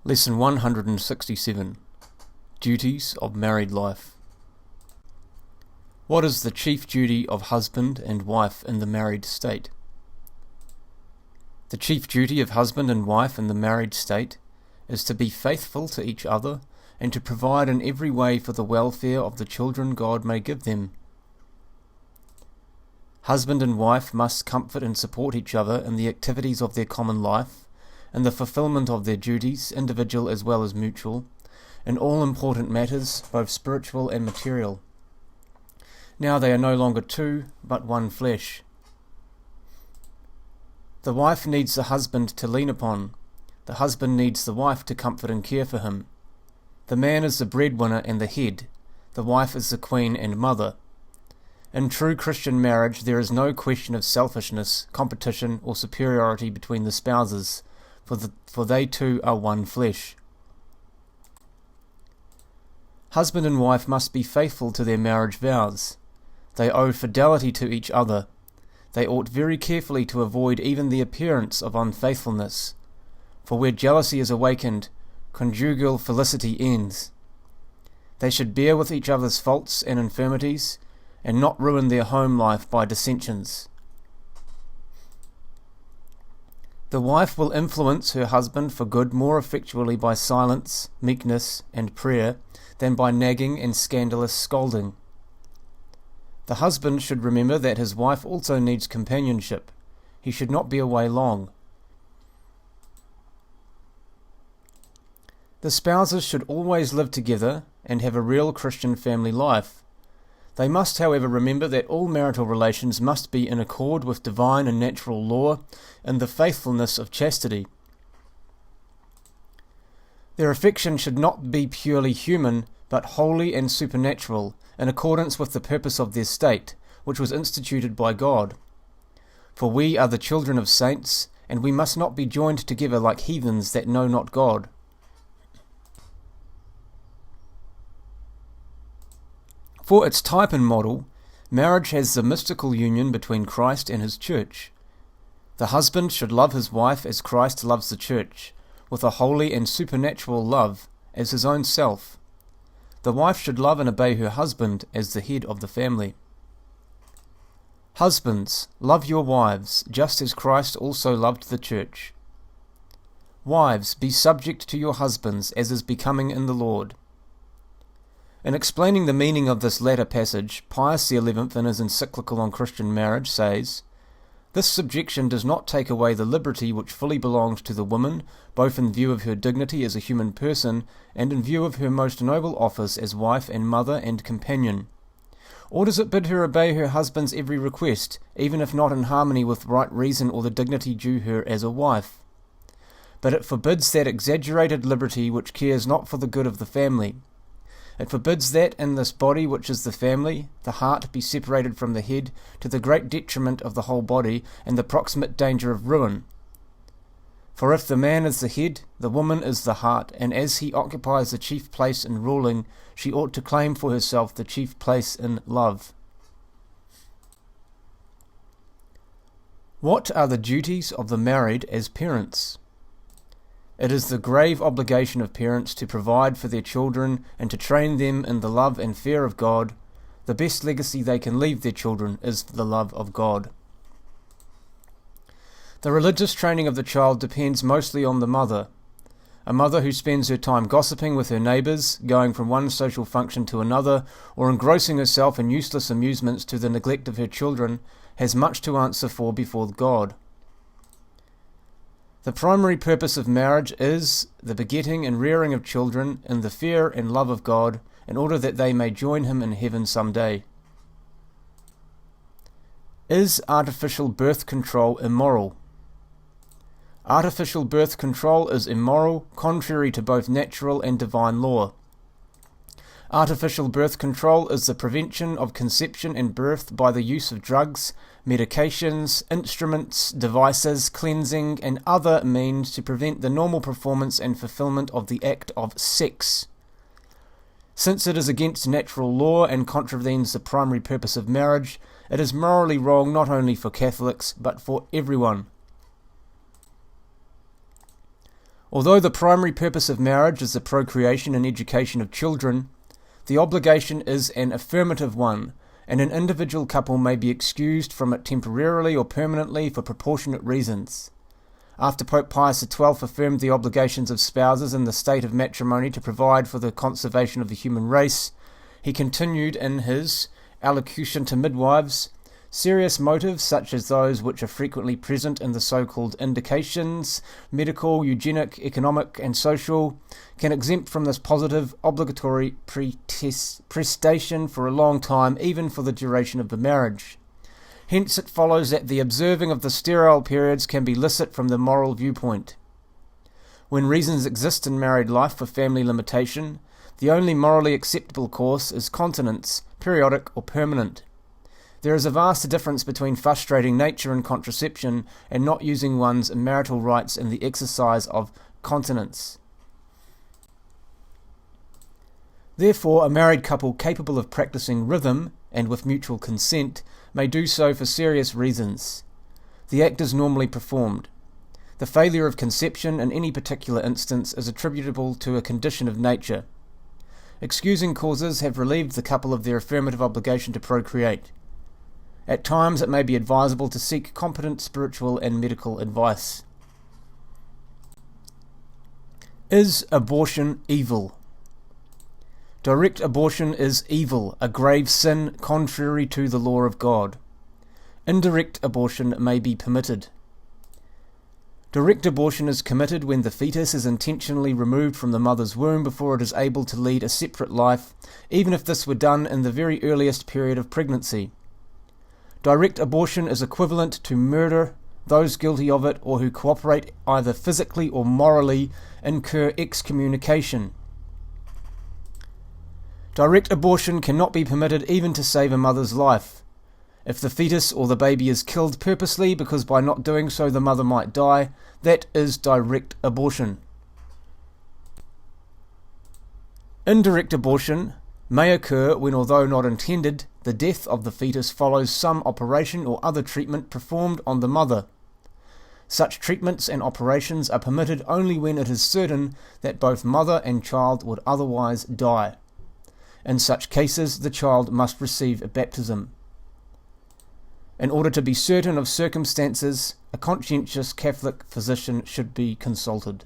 Lesson 167. Duties of Married Life. What is the chief duty of husband and wife in the married state? The chief duty of husband and wife in the married state is to be faithful to each other and to provide in every way for the welfare of the children God may give them. Husband and wife must comfort and support each other in the activities of their common life, in the fulfillment of their duties, individual as well as mutual, in all important matters, both spiritual and material. Now they are no longer two, but one flesh. The wife needs the husband to lean upon. The husband needs the wife to comfort and care for him. The man is the breadwinner and the head. The wife is the queen and mother. In true Christian marriage, there is no question of selfishness, competition, or superiority between the spouses, for they two are one flesh. Husband and wife must be faithful to their marriage vows. They owe fidelity to each other. They ought very carefully to avoid even the appearance of unfaithfulness, for where jealousy is awakened, conjugal felicity ends. They should bear with each other's faults and infirmities, and not ruin their home life by dissensions. The wife will influence her husband for good more effectually by silence, meekness, and prayer than by nagging and scandalous scolding. The husband should remember that his wife also needs companionship. He should not be away long. The spouses should always live together and have a real Christian family life. They must, however, remember that all marital relations must be in accord with divine and natural law and the faithfulness of chastity. Their affection should not be purely human, but holy and supernatural, in accordance with the purpose of their state, which was instituted by God. For we are the children of saints, and we must not be joined together like heathens that know not God. For its type and model, marriage has the mystical union between Christ and his church. The husband should love his wife as Christ loves the church, with a holy and supernatural love, as his own self. The wife should love and obey her husband as the head of the family. Husbands, love your wives, just as Christ also loved the church. Wives, be subject to your husbands, as is becoming in the Lord. In explaining the meaning of this latter passage, Pius XI, in his encyclical on Christian marriage, says, "This subjection does not take away the liberty which fully belongs to the woman, both in view of her dignity as a human person, and in view of her most noble office as wife and mother and companion. Or does it bid her obey her husband's every request, even if not in harmony with right reason or the dignity due her as a wife? But it forbids that exaggerated liberty which cares not for the good of the family. It forbids that in this body which is the family, the heart be separated from the head, to the great detriment of the whole body, and the proximate danger of ruin. For if the man is the head, the woman is the heart, and as he occupies the chief place in ruling, she ought to claim for herself the chief place in love." What are the duties of the married as parents? It is the grave obligation of parents to provide for their children and to train them in the love and fear of God. The best legacy they can leave their children is the love of God. The religious training of the child depends mostly on the mother. A mother who spends her time gossiping with her neighbours, going from one social function to another, or engrossing herself in useless amusements to the neglect of her children, has much to answer for before God. The primary purpose of marriage is the begetting and rearing of children in the fear and love of God, in order that they may join him in heaven some day. Is artificial birth control immoral? Artificial birth control is immoral, contrary to both natural and divine law. Artificial birth control is the prevention of conception and birth by the use of drugs, medications, instruments, devices, cleansing, and other means to prevent the normal performance and fulfillment of the act of sex. Since it is against natural law and contravenes the primary purpose of marriage, it is morally wrong not only for Catholics, but for everyone. Although the primary purpose of marriage is the procreation and education of children, the obligation is an affirmative one, and an individual couple may be excused from it temporarily or permanently for proportionate reasons. After Pope Pius XII affirmed the obligations of spouses in the state of matrimony to provide for the conservation of the human race, he continued in his Allocution to Midwives, serious motives, such as those which are frequently present in the so-called indications, medical, eugenic, economic, and social, can exempt from this positive, obligatory prestation for a long time, even for the duration of the marriage. Hence it follows that the observing of the sterile periods can be licit from the moral viewpoint. When reasons exist in married life for family limitation, the only morally acceptable course is continence, periodic or permanent. There is a vast difference between frustrating nature in contraception and not using one's marital rights in the exercise of continence. Therefore, a married couple capable of practicing rhythm, and with mutual consent, may do so for serious reasons. The act is normally performed. The failure of conception in any particular instance is attributable to a condition of nature. Excusing causes have relieved the couple of their affirmative obligation to procreate. At times it may be advisable to seek competent spiritual and medical advice. Is abortion evil? Direct abortion is evil, a grave sin contrary to the law of God. Indirect abortion may be permitted. Direct abortion is committed when the fetus is intentionally removed from the mother's womb before it is able to lead a separate life, even if this were done in the very earliest period of pregnancy. Direct abortion is equivalent to murder. Those guilty of it or who cooperate either physically or morally incur excommunication. Direct abortion cannot be permitted even to save a mother's life. If the fetus or the baby is killed purposely because by not doing so the mother might die, that is direct abortion. Indirect abortion may occur when, although not intended, the death of the fetus follows some operation or other treatment performed on the mother. Such treatments and operations are permitted only when it is certain that both mother and child would otherwise die. In such cases, the child must receive a baptism. In order to be certain of circumstances, a conscientious Catholic physician should be consulted.